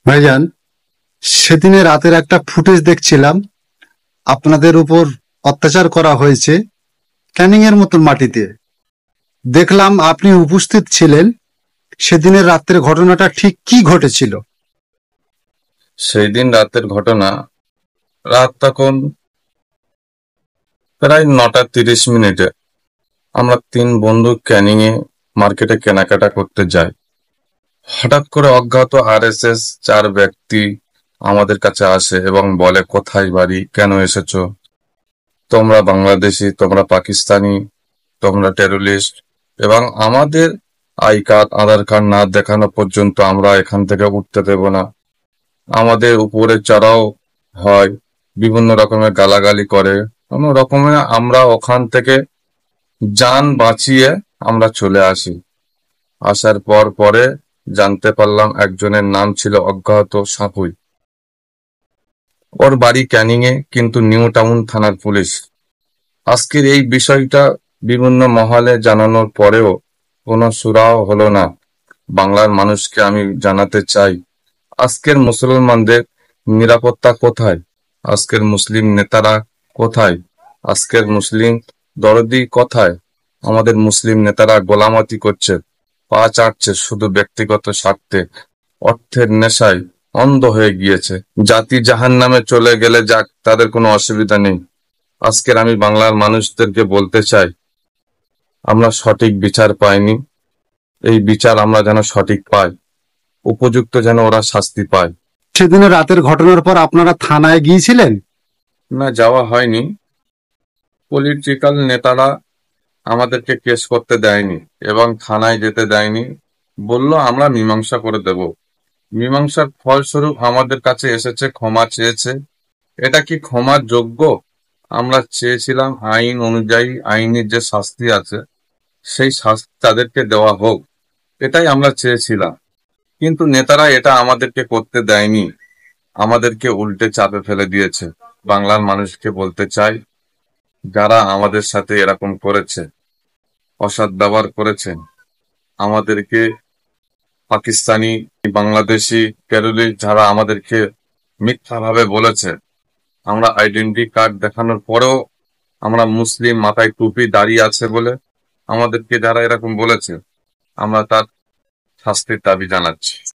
ভাইজান, সেদিনে রাতের একটা ফুটেজ দেখছিলাম। আপনাদের উপর অত্যাচার করা হয়েছে ক্যানিং এর মতন মাটিতে। দেখলাম আপনি উপস্থিত ছিলেন। সেদিনের রাত্রের ঘটনাটা ঠিক কি ঘটেছিল? সেই দিন রাতের ঘটনা। রাত তখন প্রায় 9:30 আমরা 3 বন্ধু ক্যানিং এ মার্কেটে কেনাকাটা করতে যাই। হঠাৎ করে অজ্ঞাত আরএসএস 4 ব্যক্তি আমাদের কাছে আসে এবং বলে, কোথায় বাড়ি, কেন এসেছো, তোমরা বাংলাদেশি, তোমরা পাকিস্তানি, তোমরা টেরোরিস্ট, এবং আমাদের আই কার্ড, আধার কার্ড না দেখানো পর্যন্ত আমরা এখান থেকে উঠতে দেব না। আমাদের উপরে চড়াও হয়, বিভিন্ন রকমের গালাগালি করে। কোনো রকমে আমরা ওখান থেকে যান বাঁচিয়ে আমরা চলে আসি। আসার পরে জানতে পারলাম একজনের নাম ছিল অজ্ঞাত সাঁপুই। ওর বাড়ি ক্যানিং এ, কিন্তু নিউ টাউন থানার পুলিশ। আজকের এই বিষয়টা বিভিন্ন মহলে জানানোর পরেও কোনো সুরাহা হলো না। বাংলার মানুষকে আমি জানাতে চাই, আজকের মুসলমানদের নিরাপত্তা কোথায়? আজকের মুসলিম নেতারা কোথায়? আজকের মুসলিম দরদি কোথায়? আমাদের মুসলিম নেতারা গোলামতি করছে, পা চাটছে শুধু ব্যক্তিগত স্বার্থে, অর্থের নেশায় অন্ধ হয়ে গিয়েছে। জাতি জাহান্নামে চলে গেলে যাক, তাদের কোনো অসুবিধা নেই। আজকের আমি বাংলার মানুষদেরকে বলতে চাই, আমরা সঠিক বিচার পাইনি। এই বিচার আমরা যেন সঠিক পাই, উপযুক্ত যেন ওরা শাস্তি পায়। সেদিনের রাতের ঘটনার পর আপনারা থানায় গিয়েছিলেন? না, যাওয়া হয়নি। পলিটিক্যাল নেতারা আমাদেরকে কেস করতে দেয়নি এবং থানায় যেতে দেয়নি। বলল আমরা মীমাংসা করে দেব। মীমাংসার ফলস্বরূপ আমাদের কাছে এসেছে, ক্ষমা চেয়েছে। এটা কি ক্ষমার যোগ্য? আমরা চেয়েছিলাম আইন অনুযায়ী আইনের যে শাস্তি আছে সেই শাস্তি তাদেরকে দেওয়া হোক, এটাই আমরা চেয়েছিলাম। কিন্তু নেতারা এটা আমাদেরকে করতে দেয়নি, আমাদেরকে উল্টে চাপে ফেলে দিয়েছে। বাংলার মানুষকে বলতে চাই, যারা আমাদের সাথে এরকম করেছে, অসৎ ব্যবহার করেছেন, আমাদেরকে পাকিস্তানি, বাংলাদেশি টেররিস্ট যারা আমাদেরকে মিথ্যাভাবে বলেছে, আমরা আইডেন্টি কার্ড দেখানোর পরেও আমরা মুসলিম, মাথায় টুপি দাঁড়িয়ে আছে বলে আমাদেরকে যারা এরকম বলেছে, আমরা তার শাস্তির দাবি জানাচ্ছি।